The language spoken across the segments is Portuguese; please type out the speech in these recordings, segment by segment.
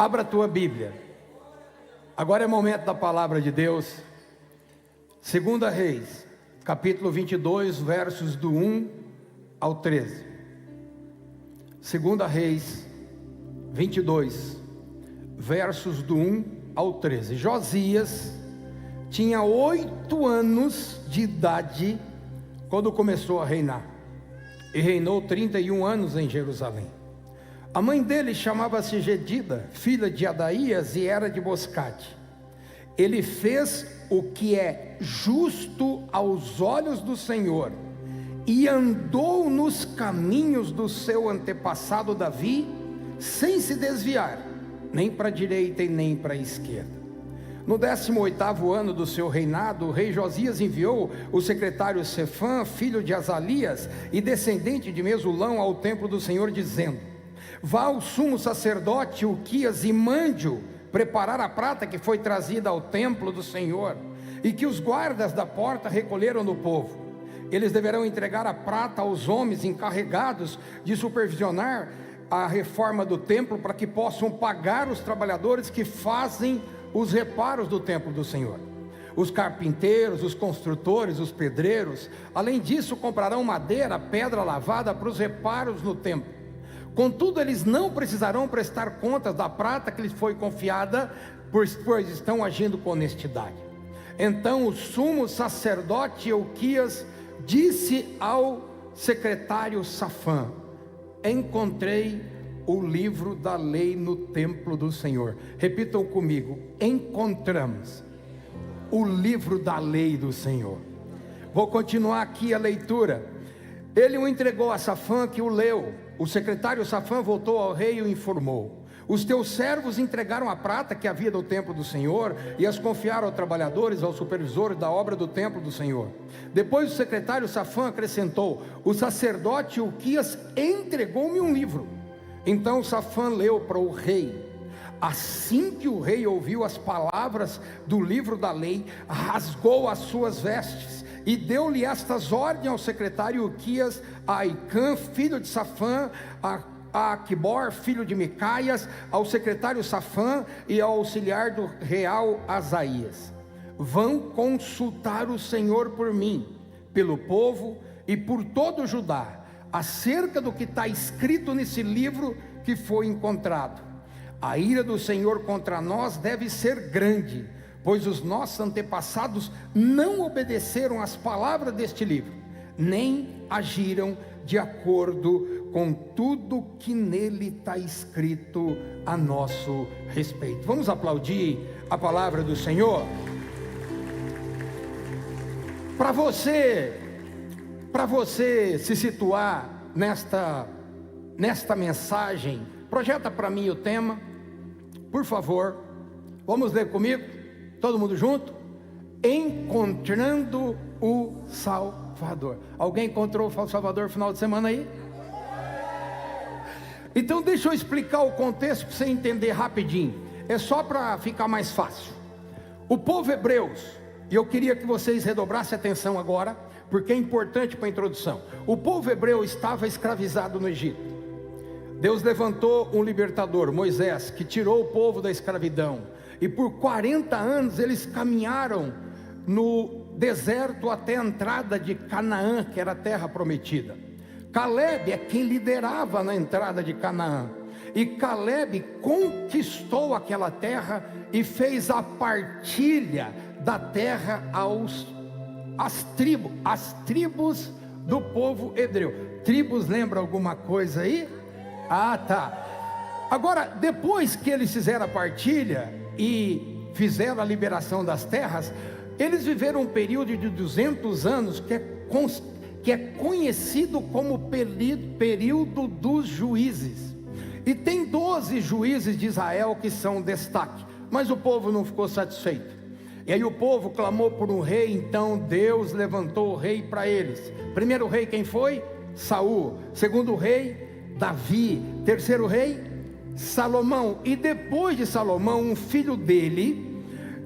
Abra a tua Bíblia. Agora é momento da palavra de Deus. 2 Reis, capítulo 22, versos do 1 ao 13. 2 Reis 22, versos do 1 ao 13. Josias tinha 8 anos de idade quando começou a reinar, e reinou 31 anos em Jerusalém. A mãe dele chamava-se Gedida, filha de Adaías, e era de Boscate. Ele fez o que é justo aos olhos do Senhor, e andou nos caminhos do seu antepassado Davi, sem se desviar, nem para a direita e nem para a esquerda. No 18º ano do seu reinado, o rei Josias enviou o secretário Sefã, filho de Azalias e descendente de Mesulão, ao templo do Senhor, dizendo: vá ao sumo sacerdote Uquias e mande-o preparar a prata que foi trazida ao templo do Senhor, e que os guardas da porta recolheram do povo. Eles deverão entregar a prata aos homens encarregados de supervisionar a reforma do templo, para que possam pagar os trabalhadores que fazem os reparos do templo do Senhor, os carpinteiros, os construtores, os pedreiros. Além disso, comprarão madeira, pedra lavada para os reparos no templo. Contudo, eles não precisarão prestar contas da prata que lhes foi confiada, pois estão agindo com honestidade. Então o sumo sacerdote Euquias disse ao secretário Safã: encontrei o livro da lei no templo do Senhor. Repitam comigo: encontramos o livro da lei do Senhor. Vou continuar aqui a leitura. Ele o entregou a Safã, que o leu. O secretário Safã voltou ao rei e o informou: os teus servos entregaram a prata que havia no templo do Senhor e as confiaram aos trabalhadores, aos supervisores da obra do templo do Senhor. Depois o secretário Safã acrescentou: o sacerdote Uquias entregou-me um livro. Então Safã leu para o rei. Assim que o rei ouviu as palavras do livro da lei, rasgou as suas vestes e deu-lhe estas ordens ao secretário Uquias, a Aicã, filho de Safã, a Aquibor, filho de Micaias, ao secretário Safã e ao auxiliar do real Asaías: vão consultar o Senhor por mim, pelo povo e por todo o Judá, acerca do que está escrito nesse livro que foi encontrado. A ira do Senhor contra nós deve ser grande, pois os nossos antepassados não obedeceram às palavras deste livro, nem agiram de acordo com tudo que nele está escrito a nosso respeito. Vamos aplaudir a palavra do Senhor? Para você se situar nesta mensagem, projeta para mim o tema, por favor. Vamos ler comigo, todo mundo junto? Encontrando o Salvador. Alguém encontrou o Salvador no final de semana aí? Então deixa eu explicar o contexto para você entender rapidinho. É só para ficar mais fácil. O povo hebreus, e eu queria que vocês redobrassem atenção agora, porque é importante para a introdução. O povo hebreu estava escravizado no Egito. Deus levantou um libertador, Moisés, que tirou o povo da escravidão, e por 40 anos eles caminharam no deserto até a entrada de Canaã, que era a terra prometida. Caleb é quem liderava na entrada de Canaã, e Caleb conquistou aquela terra e fez a partilha da terra às tribos do povo hebreu. Tribos, lembra alguma coisa aí? Ah, tá. Agora, depois que eles fizeram a partilha e fizeram a liberação das terras, eles viveram um período de 200 anos que é conhecido como período dos juízes. E tem 12 juízes de Israel que são destaque, mas o povo não ficou satisfeito. E aí o povo clamou por um rei. Então Deus levantou o rei para eles. Primeiro rei quem foi? Saul. Segundo rei, Davi. Terceiro rei, Salomão. E depois de Salomão, um filho dele,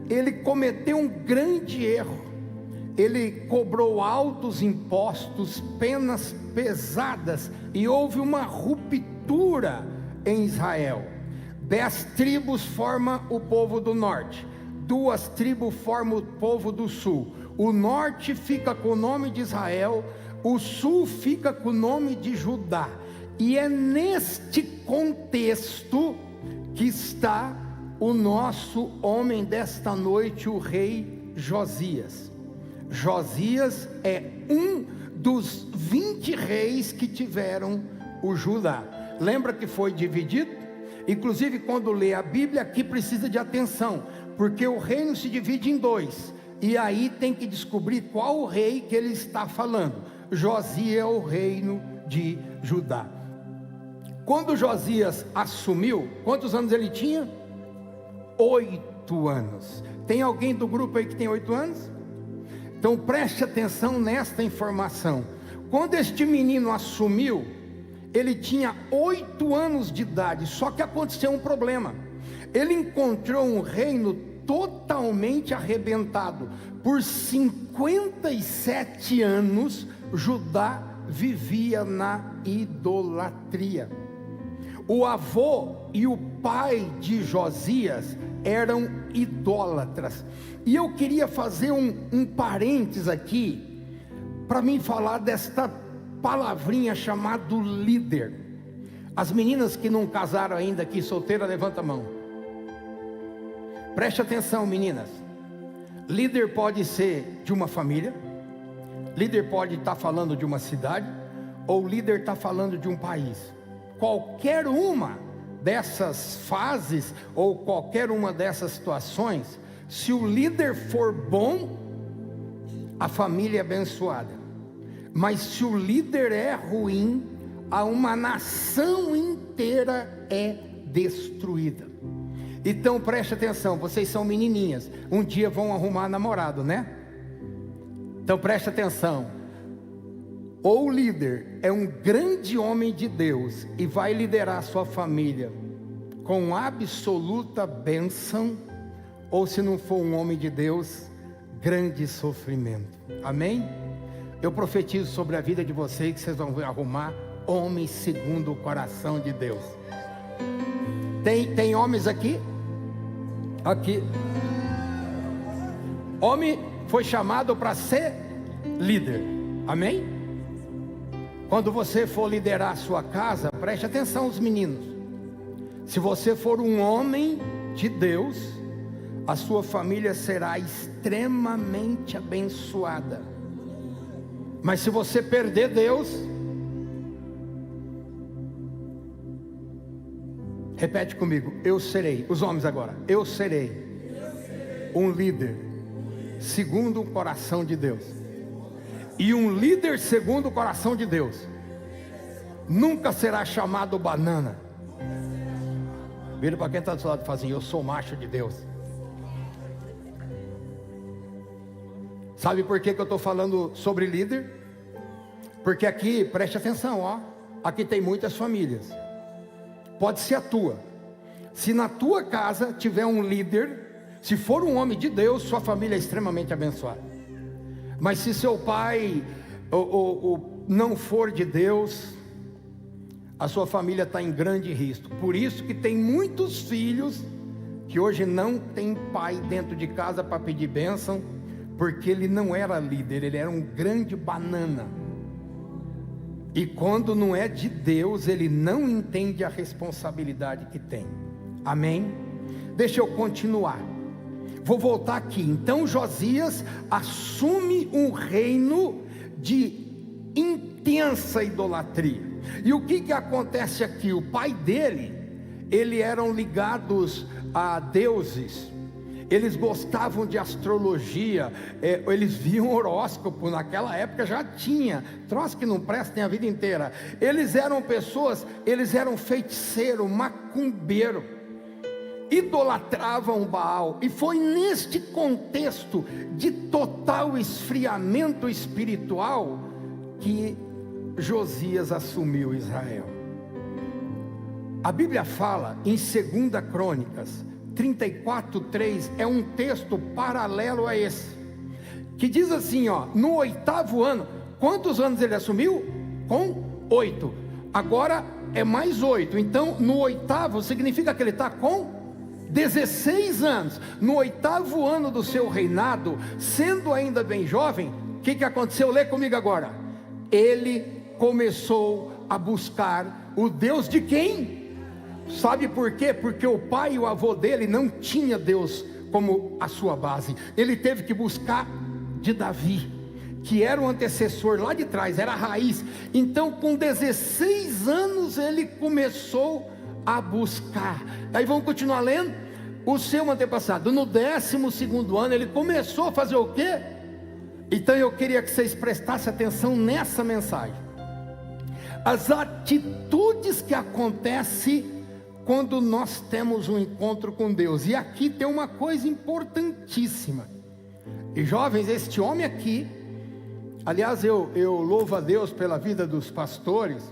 ele cometeu um grande erro. Ele cobrou altos impostos, penas pesadas, e houve uma ruptura em Israel. 10 tribos formam o povo do norte, 2 tribos formam o povo do sul. O norte fica com o nome de Israel, o sul fica com o nome de Judá. E é neste contexto que está o nosso homem desta noite, o rei Josias. Josias é um dos 20 reis que tiveram o Judá. Lembra que foi dividido? Inclusive, quando lê a Bíblia, aqui precisa de atenção, porque o reino se divide em 2, e aí tem que descobrir qual o rei que ele está falando. Josias é o reino de Judá. Quando Josias assumiu, quantos anos ele tinha? 8 anos. Tem alguém do grupo aí que tem 8 anos? Então preste atenção nesta informação. Quando este menino assumiu, ele tinha 8 anos de idade. Só que aconteceu um problema. Ele encontrou um reino totalmente arrebentado. Por 57 anos, Judá vivia na idolatria. O avô e o pai de Josias eram idólatras. E eu queria fazer um parênteses aqui, para mim falar desta palavrinha chamada líder. As meninas que não casaram ainda aqui, solteira, levanta a mão. Preste atenção, meninas. Líder pode ser de uma família, líder pode estar falando de uma cidade, ou líder está falando de um país. Qualquer uma dessas fases, ou qualquer uma dessas situações, se o líder for bom, a família é abençoada. Mas se o líder é ruim, uma nação inteira é destruída. Então preste atenção, vocês são menininhas, um dia vão arrumar namorado, né? Então preste atenção. Ou o líder é um grande homem de Deus e vai liderar a sua família com absoluta bênção, ou se não for um homem de Deus, grande sofrimento. Amém? Eu profetizo sobre a vida de vocês que vocês vão arrumar homens segundo o coração de Deus. Tem homens aqui? Aqui. Homem foi chamado para ser líder. Amém? Quando você for liderar a sua casa, preste atenção, os meninos. Se você for um homem de Deus, a sua família será extremamente abençoada. Mas se você perder Deus, repete comigo, eu serei, os homens agora, eu serei um líder segundo o coração de Deus. E um líder segundo o coração de Deus nunca será chamado banana. Vira para quem está do seu lado e fala assim: eu sou macho de Deus. Sabe por que eu estou falando sobre líder? Porque aqui, preste atenção, ó, aqui tem muitas famílias. Pode ser a tua. Se na tua casa tiver um líder, se for um homem de Deus, sua família é extremamente abençoada. Mas se seu pai não for de Deus, a sua família está em grande risco. Por isso que tem muitos filhos que hoje não tem pai dentro de casa para pedir bênção, porque ele não era líder, ele era um grande banana. E quando não é de Deus, ele não entende a responsabilidade que tem. Amém? Deixa eu continuar. Vou voltar aqui. Então Josias assume um reino de intensa idolatria. E o que acontece aqui? O pai dele, eles eram ligados a deuses. Eles gostavam de astrologia, eles viam horóscopo. Naquela época já tinha troço que não presta, tem a vida inteira. Eles eram pessoas, eles eram feiticeiros, macumbeiro, idolatravam Baal. E foi neste contexto de total esfriamento espiritual que Josias assumiu Israel. A Bíblia fala em 2 Crônicas 34:3, é um texto paralelo a esse, que diz assim, ó: no 8º ano, quantos anos ele assumiu? Com 8. Agora é mais 8. Então no oitavo significa que ele está com 16 anos. No oitavo ano do seu reinado, sendo ainda bem jovem, o que aconteceu? Lê comigo agora. Ele começou a buscar o Deus de quem? Sabe por quê? Porque o pai e o avô dele não tinha Deus como a sua base. Ele teve que buscar de Davi, que era o antecessor lá de trás, era a raiz. Então com 16 anos ele começou a buscar. Aí vamos continuar lendo. O seu antepassado, no 12º ano, ele começou a fazer o quê? Então eu queria que vocês prestassem atenção nessa mensagem. As atitudes que acontecem quando nós temos um encontro com Deus. E aqui tem uma coisa importantíssima. E jovens, este homem aqui, aliás, eu louvo a Deus pela vida dos pastores,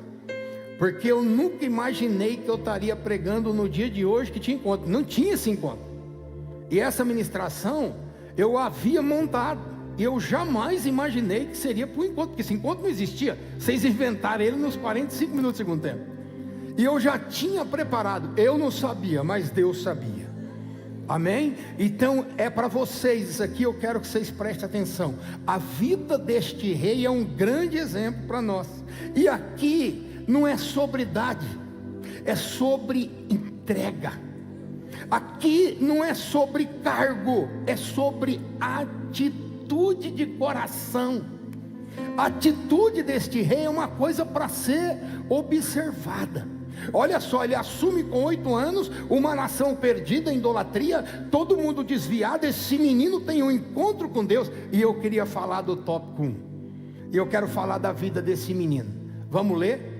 porque eu nunca imaginei que eu estaria pregando no dia de hoje que tinha encontro. Não tinha esse encontro. E essa ministração eu havia montado. E eu jamais imaginei que seria para o encontro, porque esse encontro não existia. Vocês inventaram ele nos 45 minutos do segundo tempo. E eu já tinha preparado. Eu não sabia, mas Deus sabia. Amém? Então é para vocês, isso aqui eu quero que vocês prestem atenção. A vida deste rei é um grande exemplo para nós. E aqui não é sobre idade, é sobre entrega. Aqui não é sobre cargo, é sobre atitude de coração. A atitude deste rei é uma coisa para ser observada. Olha só, ele assume com 8 anos uma nação perdida em idolatria, todo mundo desviado. Esse menino tem um encontro com Deus. E eu queria falar do tópico 1. E eu quero falar da vida desse menino. Vamos ler?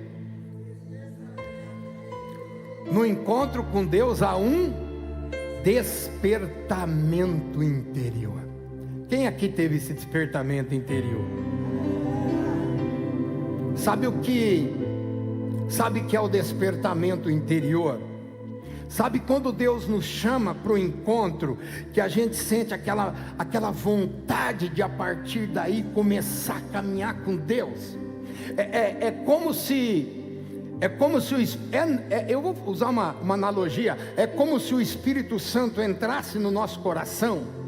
No encontro com Deus há um despertamento interior. Quem aqui teve esse despertamento interior? Sabe o que é o despertamento interior? Sabe quando Deus nos chama para o encontro, que a gente sente aquela vontade de a partir daí começar a caminhar com Deus? É como se eu vou usar uma analogia. É como se o Espírito Santo entrasse no nosso coração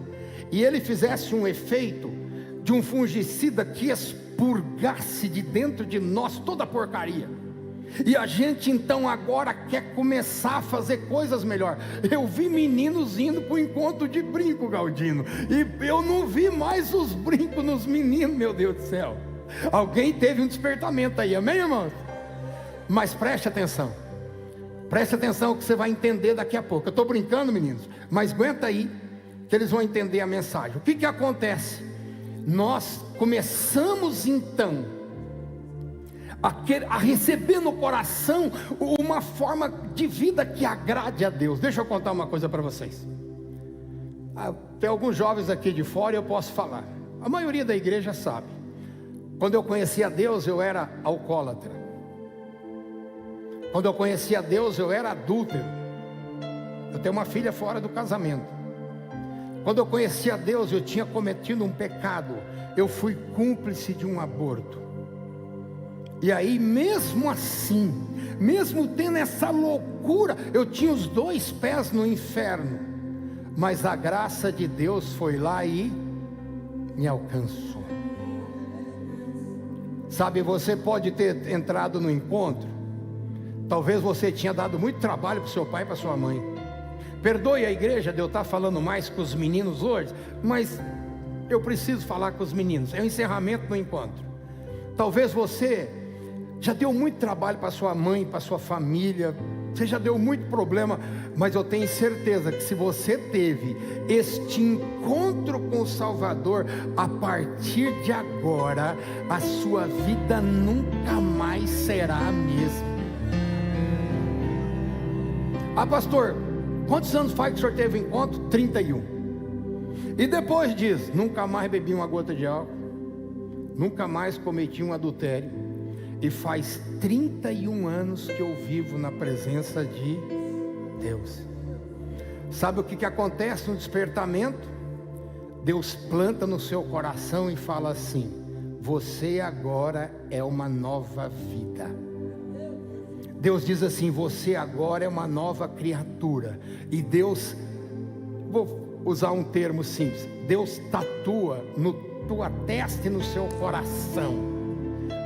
e ele fizesse um efeito de um fungicida que expurgasse de dentro de nós toda a porcaria. E a gente então agora quer começar a fazer coisas melhor. Eu vi meninos indo para o encontro de brinco, Galdino, e eu não vi mais os brincos nos meninos, meu Deus do céu. Alguém teve um despertamento aí, amém, irmãos? Mas preste atenção o que você vai entender daqui a pouco. Eu estou brincando, meninos, mas aguenta aí que eles vão entender a mensagem. O que acontece? Nós começamos então a receber no coração uma forma de vida que agrade a Deus. Deixa eu contar uma coisa para vocês. Tem alguns jovens aqui de fora, eu posso falar. A maioria da igreja sabe. Quando eu conheci a Deus, eu era alcoólatra. Quando eu conheci a Deus, eu era adúltero. Eu tenho uma filha fora do casamento. Quando eu conheci a Deus, eu tinha cometido um pecado. Eu fui cúmplice de um aborto. E aí, mesmo assim, mesmo tendo essa loucura, eu tinha os 2 pés no inferno. Mas a graça de Deus foi lá e me alcançou. Sabe, você pode ter entrado no encontro. Talvez você tinha dado muito trabalho para o seu pai e para sua mãe. Perdoe a igreja de eu estar falando mais com os meninos hoje, mas eu preciso falar com os meninos. É o encerramento do encontro. Talvez você já deu muito trabalho para sua mãe, para sua família. Você já deu muito problema, mas eu tenho certeza que se você teve este encontro com o Salvador, a partir de agora, a sua vida nunca mais será a mesma. Ah, pastor, quantos anos faz que o senhor teve o encontro? 31. E depois disso, nunca mais bebi uma gota de álcool, nunca mais cometi um adultério. E faz 31 anos que eu vivo na presença de Deus. Sabe o que acontece no despertamento? Deus planta no seu coração e fala assim: você agora é uma nova vida. Deus diz assim: você agora é uma nova criatura. E Deus, vou usar um termo simples, Deus tatua no tua testa e no seu coração: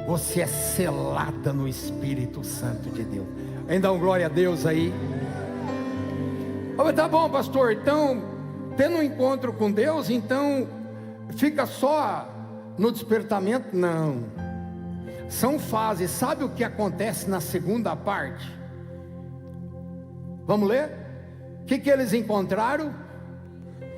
você é selada no Espírito Santo de Deus. Ainda um glória a Deus aí. Tá bom, pastor, então tendo um encontro com Deus, então fica só no despertamento? Não, são fases. Sabe o que acontece na segunda parte? Vamos ler? O que eles encontraram?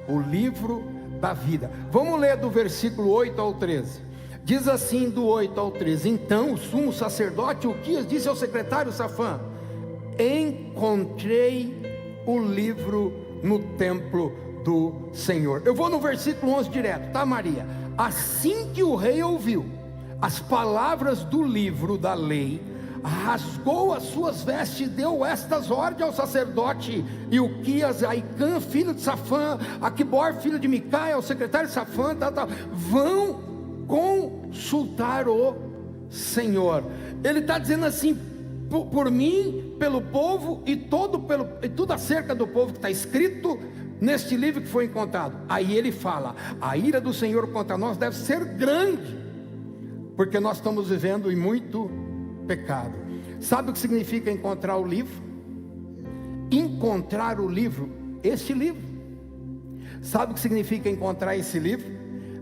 O livro da vida. Vamos ler do versículo 8 ao 13. Diz assim, do 8 ao 13: então o sumo sacerdote Hilquias disse ao secretário Safã: encontrei o livro no templo do Senhor. Eu vou no versículo 11 direto, tá, Maria? Assim que o rei ouviu as palavras do livro da lei, rasgou as suas vestes e deu estas ordens ao sacerdote Hilquias, a Aicã, filho de Safã, Aquibor, filho de Micaia, ao secretário Safã, vão consultar o Senhor. Ele está dizendo assim: por mim, pelo povo e tudo acerca do povo que está escrito neste livro que foi encontrado. Aí ele fala: a ira do Senhor contra nós deve ser grande, porque nós estamos vivendo em muito pecado. Sabe o que significa encontrar o livro? Encontrar o livro, este livro. Sabe o que significa encontrar esse livro?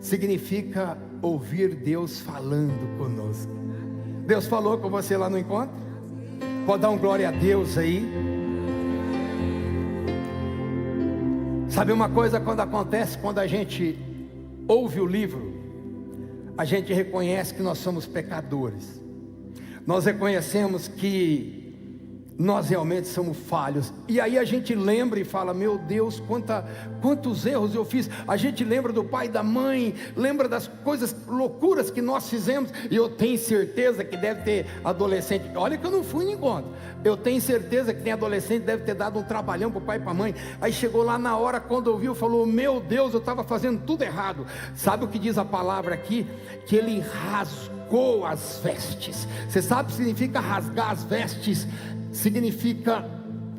Significa ouvir Deus falando conosco. Deus falou com você lá no encontro? Pode dar um glória a Deus aí. Sabe uma coisa, quando acontece, quando a gente ouve o livro, a gente reconhece que nós somos pecadores. Nós reconhecemos que nós realmente somos falhos. E aí a gente lembra e fala: meu Deus, quantos erros eu fiz. A gente lembra do pai e da mãe, lembra das coisas, loucuras que nós fizemos. E eu tenho certeza que deve ter adolescente, olha que eu não fui no encontro, eu tenho certeza que tem adolescente que deve ter dado um trabalhão para o pai e para a mãe. Aí chegou lá na hora, quando ouviu, falou: meu Deus, eu estava fazendo tudo errado. Sabe o que diz a palavra aqui? Que ele rasgou as vestes. Você sabe o que significa rasgar as vestes? Significa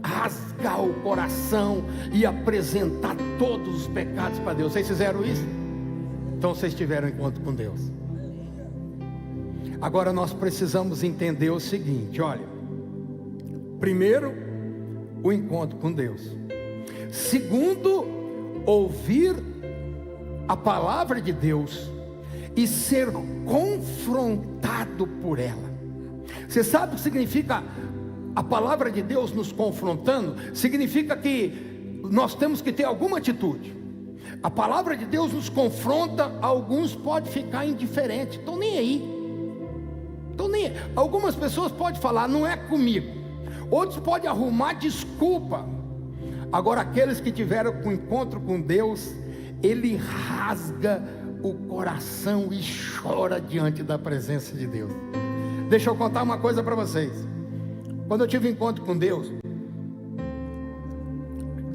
rasgar o coração e apresentar todos os pecados para Deus. Vocês fizeram isso? Então vocês tiveram encontro com Deus. Agora nós precisamos entender o seguinte: olha, primeiro, o encontro com Deus. Segundo, ouvir a palavra de Deus e ser confrontado por ela. Você sabe o que significa a palavra de Deus nos confrontando? Significa que nós temos que ter alguma atitude. A palavra de Deus nos confronta. Alguns podem ficar indiferentes, estão nem aí. Algumas pessoas podem falar: não é comigo. Outros podem arrumar desculpa. Agora aqueles que tiveram um encontro com Deus, ele rasga o coração e chora diante da presença de Deus. Deixa eu contar uma coisa para vocês. Quando eu tive um encontro com Deus,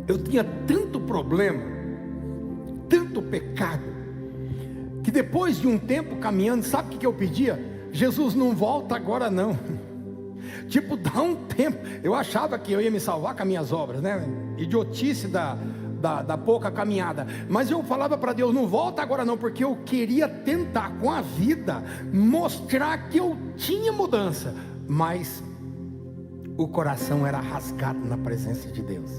eu tinha tanto problema, tanto pecado, que depois de um tempo caminhando, sabe o que eu pedia? Jesus, não volta agora não. Tipo, dá um tempo. Eu achava que eu ia me salvar com as minhas obras, né? Idiotice da pouca caminhada. Mas eu falava para Deus: não volta agora não, porque eu queria tentar com a vida mostrar que eu tinha mudança. Mas o coração era rasgado na presença de Deus.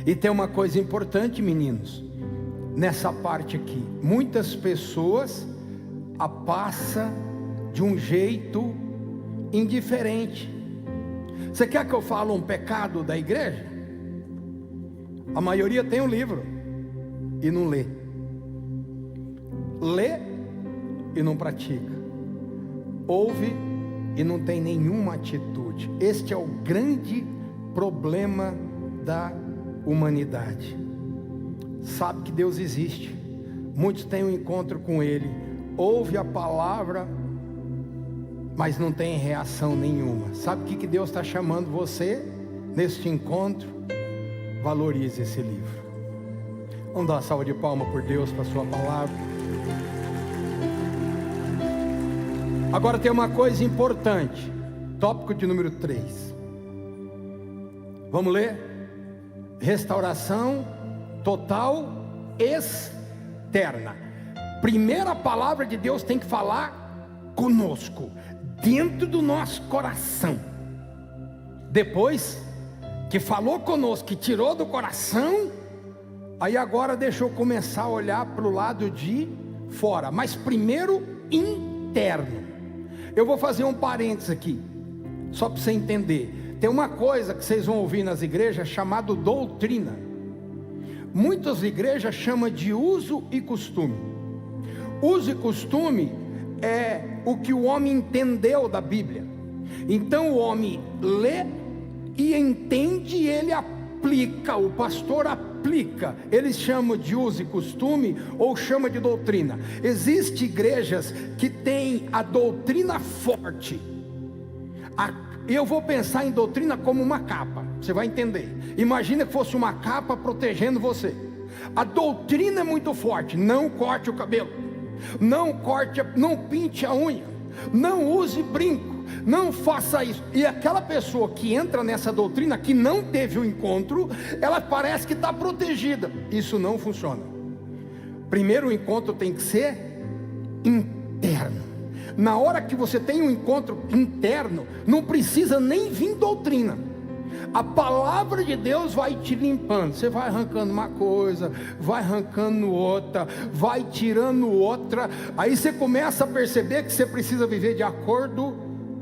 E tem uma coisa importante, meninos, nessa parte aqui: muitas pessoas a passam de um jeito indiferente. Você quer que eu fale um pecado da igreja? A maioria tem um livro e não lê. Lê e não pratica. Ouve e não tem nenhuma atitude. Este é o grande problema da humanidade. Sabe que Deus existe, muitos têm um encontro com Ele, ouve a palavra, mas não tem reação nenhuma. Sabe o que Deus está chamando você neste encontro? Valorize esse livro. Vamos dar uma salva de palmas por Deus, para a sua palavra. Agora tem uma coisa importante: Tópico de número 3. Vamos ler? Restauração total externa. Primeira palavra de Deus tem que falar conosco, dentro do nosso coração. Depois que falou conosco, que tirou do coração, aí agora deixa eu começar a olhar para o lado de fora. Mas primeiro interno. Eu vou fazer um parênteses aqui, só para você entender. Tem uma coisa que vocês vão ouvir nas igrejas chamado doutrina. Muitas igrejas chamam de uso e costume. Uso e costume é o que o homem entendeu da Bíblia. Então o homem lê e entende e ele aplica, o pastor aplica. Eles chamam de uso e costume ou chama de doutrina. Existem igrejas que têm a doutrina forte. Eu vou pensar em doutrina como uma capa, você vai entender. Imagina que fosse uma capa protegendo você. A doutrina é muito forte. Não corte o cabelo, não pinte a unha, não use brinco, não faça isso. E aquela pessoa que entra nessa doutrina, que não teve o encontro, ela parece que está protegida. Isso não funciona. Primeiro o encontro tem que ser interno. Na hora que você tem um encontro interno, não precisa nem vir doutrina. A palavra de Deus vai te limpando. Você vai arrancando uma coisa, vai arrancando outra, vai tirando outra. Aí você começa a perceber que você precisa viver de acordo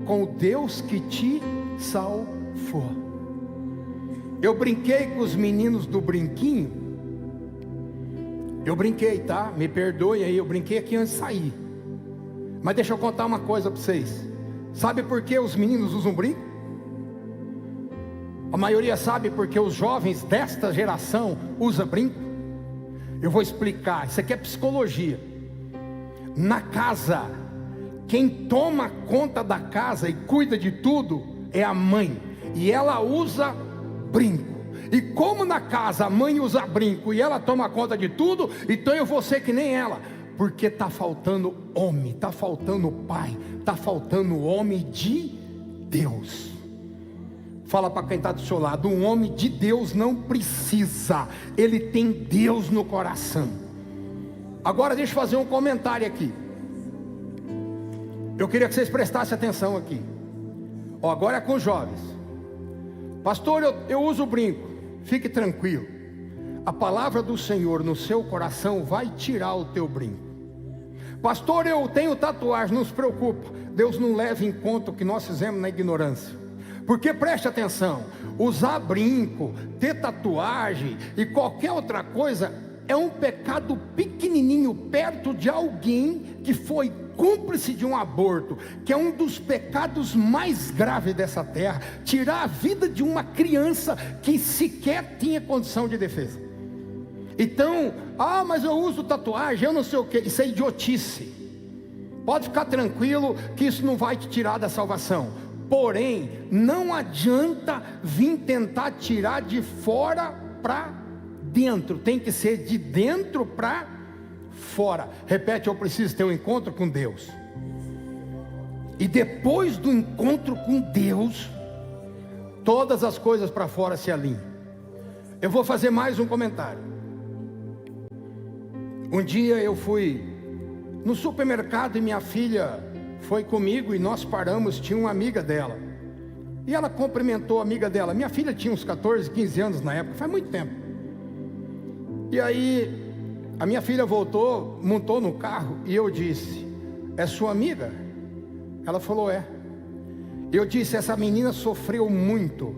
com o Deus que te salvou. Eu brinquei com os meninos do brinquinho. Eu brinquei, tá? Me perdoem aí, eu brinquei aqui antes de sair. Mas deixa eu contar uma coisa para vocês. Sabe por que os meninos usam brinco? A maioria sabe porque os jovens desta geração usam brinco. Eu vou explicar. Isso aqui é psicologia. Na casa, quem toma conta da casa e cuida de tudo é a mãe. E ela usa brinco. E como na casa a mãe usa brinco e ela toma conta de tudo, então eu vou ser que nem ela. Porque está faltando homem, está faltando pai, está faltando homem de Deus. Fala para quem está do seu lado: um homem de Deus não precisa, ele tem Deus no coração. Agora deixa eu fazer um comentário aqui. Eu queria que vocês prestassem atenção aqui. Agora é com os jovens. Pastor, eu uso brinco. Fique tranquilo. A palavra do Senhor no seu coração vai tirar o teu brinco. Pastor, eu tenho tatuagem. Não se preocupe, Deus não leva em conta o que nós fizemos na ignorância. Porque preste atenção, usar brinco, ter tatuagem e qualquer outra coisa é um pecado pequenininho perto de alguém que foi cúmplice de um aborto, que é um dos pecados mais graves dessa terra. Tirar a vida de uma criança que sequer tinha condição de defesa. Então, mas eu uso tatuagem, eu não sei o que. Isso é idiotice. Pode ficar tranquilo que isso não vai te tirar da salvação. Porém, não adianta vir tentar tirar de fora para dentro. Tem que ser de dentro para fora. Repete: eu preciso ter um encontro com Deus. E depois do encontro com Deus, todas as coisas para fora se alinham. Eu vou fazer mais um comentário. Um dia eu fui no supermercado e minha filha foi comigo e nós paramos. Tinha uma amiga dela e ela cumprimentou a amiga dela. Minha filha tinha uns 14, 15 anos na época, faz muito tempo. E aí a minha filha voltou, montou no carro e eu disse: é sua amiga? Ela falou: é. Eu disse: essa menina sofreu muito.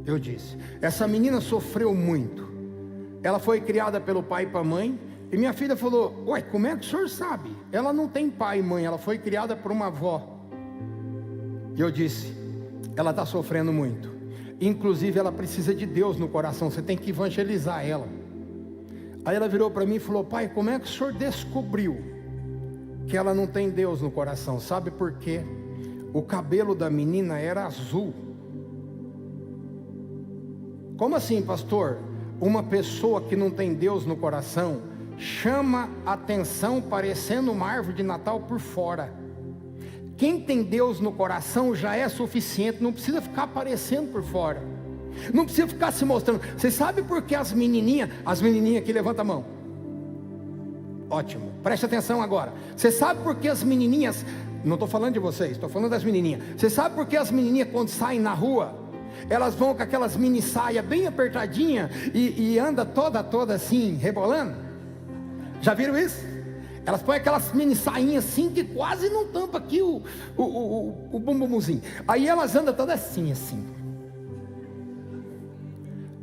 Eu disse: essa menina sofreu muito. Ela foi criada pelo pai e pela mãe. E minha filha falou: ué, como é que o senhor sabe? Ela não tem pai e mãe, ela foi criada por uma avó. E eu disse: ela está sofrendo muito. Inclusive ela precisa de Deus no coração, você tem que evangelizar ela. Aí ela virou para mim e falou: pai, como é que o senhor descobriu que ela não tem Deus no coração? Sabe por quê? O cabelo da menina era azul. Como assim, pastor? Uma pessoa que não tem Deus no coração chama atenção parecendo uma árvore de Natal por fora. Quem tem Deus no coração já é suficiente, não precisa ficar aparecendo por fora, não precisa ficar se mostrando. Você sabe por que as menininhas aqui, levanta a mão, ótimo, preste atenção agora. Você sabe por que as menininhas, não estou falando de vocês, estou falando das menininhas. Você sabe por que as menininhas quando saem na rua, elas vão com aquelas mini saias bem apertadinhas e anda toda assim, rebolando? Já viram isso? Elas põem aquelas mini sainhas assim, que quase não tampa aqui o bumbumzinho. Aí elas andam todas assim.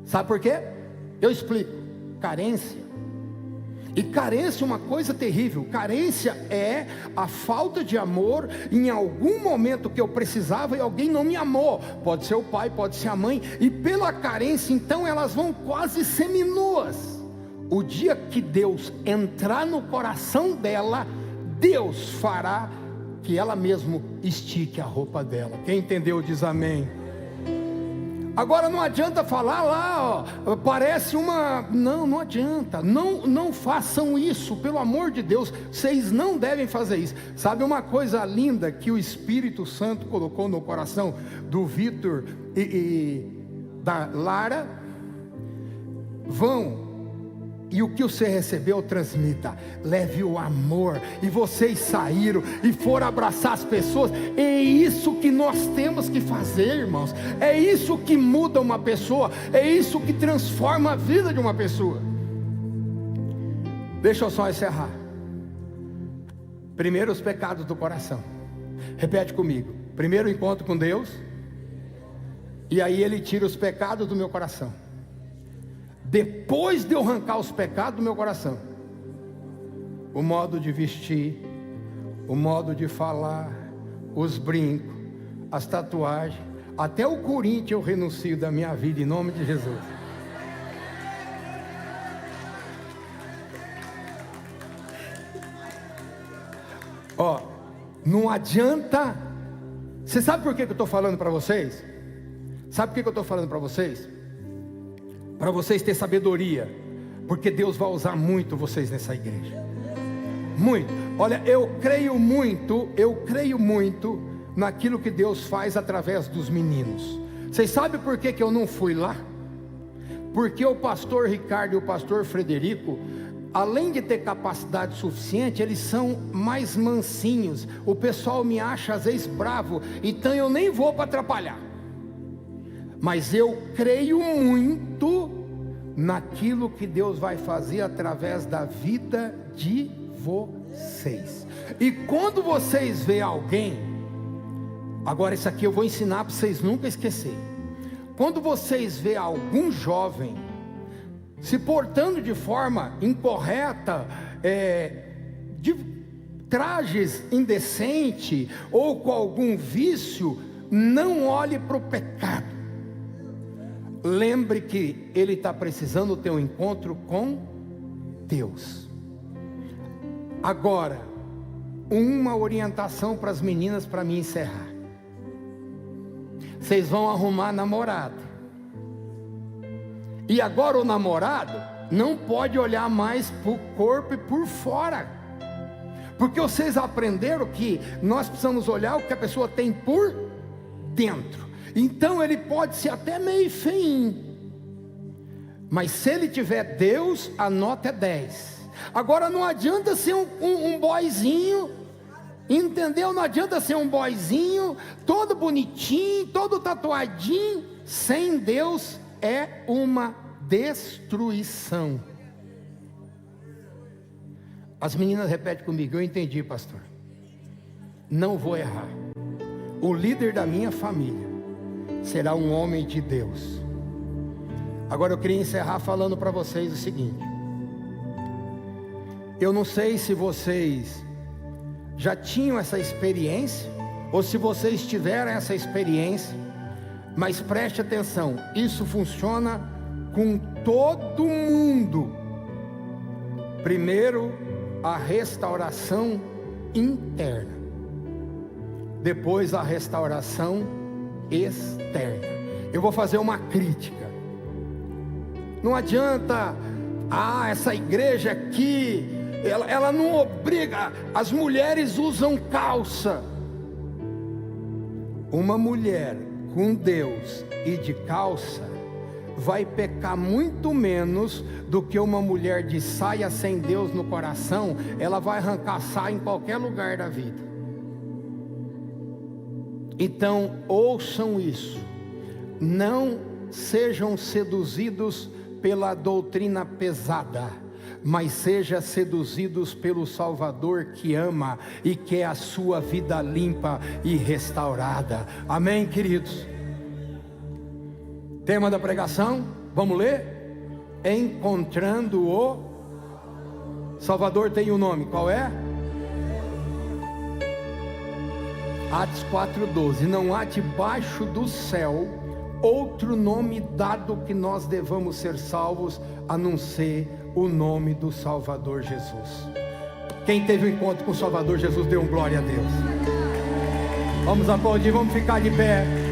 Sabe por quê? Eu explico. Carência. E carência é uma coisa terrível. Carência é a falta de amor em algum momento que eu precisava e alguém não me amou. Pode ser o pai, pode ser a mãe. E pela carência, então, elas vão quase seminuas. O dia que Deus entrar no coração dela, Deus fará que ela mesmo estique a roupa dela. Quem entendeu diz amém. Agora não adianta falar lá, ó, parece uma... Não adianta, não façam isso, pelo amor de Deus, vocês não devem fazer isso. Sabe uma coisa linda que o Espírito Santo colocou no coração do Vitor e da Lara? Vão, e o que você recebeu, transmita, leve o amor. E vocês saíram e foram abraçar as pessoas. É isso que nós temos que fazer, irmãos. É isso que muda uma pessoa, é isso que transforma a vida de uma pessoa. Deixa eu só encerrar. Primeiro, os pecados do coração. Repete comigo. Primeiro, o encontro com Deus, e aí Ele tira os pecados do meu coração. Depois de eu arrancar os pecados do meu coração, o modo de vestir, o modo de falar, os brincos, as tatuagens, até o Corinthians eu renuncio da minha vida em nome de Jesus. Ó, não adianta. Você sabe por que eu estou falando para vocês? Sabe por que eu estou falando para vocês? Para vocês terem sabedoria, porque Deus vai usar muito vocês nessa igreja, muito. Olha, eu creio muito naquilo que Deus faz através dos meninos. Vocês sabem por que eu não fui lá? Porque o pastor Ricardo e o pastor Frederico, além de ter capacidade suficiente, eles são mais mansinhos. O pessoal me acha às vezes bravo, então eu nem vou para atrapalhar. Mas eu creio muito naquilo que Deus vai fazer através da vida de vocês. E quando vocês veem alguém, agora isso aqui eu vou ensinar para vocês nunca esquecerem. Quando vocês veem algum jovem se portando de forma incorreta, de trajes indecentes ou com algum vício, não olhe para o pecado. Lembre que ele está precisando ter um encontro com Deus. Agora, uma orientação para as meninas para me encerrar. Vocês vão arrumar namorado. E agora o namorado não pode olhar mais para o corpo e por fora. Porque vocês aprenderam que nós precisamos olhar o que a pessoa tem por dentro. Então ele pode ser até meio feinho, mas se ele tiver Deus, a nota é 10. Agora não adianta ser um boyzinho, entendeu? Não adianta ser um boyzinho, todo bonitinho, todo tatuadinho. Sem Deus é uma destruição. As meninas repetem comigo: eu entendi, pastor, não vou errar. O líder da minha família será um homem de Deus. Agora eu queria encerrar falando para vocês o seguinte: eu não sei se vocês já tinham essa experiência, ou se vocês tiveram essa experiência, mas preste atenção, isso funciona com todo mundo. Primeiro, a restauração interna, depois a restauração externa. Eu vou fazer uma crítica. Não adianta, essa igreja aqui, ela não obriga, as mulheres usam calça. uma mulher com Deus e de calça vai pecar muito menos do que uma mulher de saia sem Deus no coração. Ela vai arrancar saia em qualquer lugar da vida. Então ouçam isso, não sejam seduzidos pela doutrina pesada, mas sejam seduzidos pelo Salvador que ama e quer a sua vida limpa e restaurada. Amém, queridos? Tema da pregação, vamos ler? Encontrando o Salvador. Tem um nome, qual é? Atos 4:12. Não há debaixo do céu outro nome dado que nós devamos ser salvos, a não ser o nome do Salvador Jesus. Quem teve um encontro com o Salvador Jesus, dê um glória a Deus. Vamos aplaudir, vamos ficar de pé.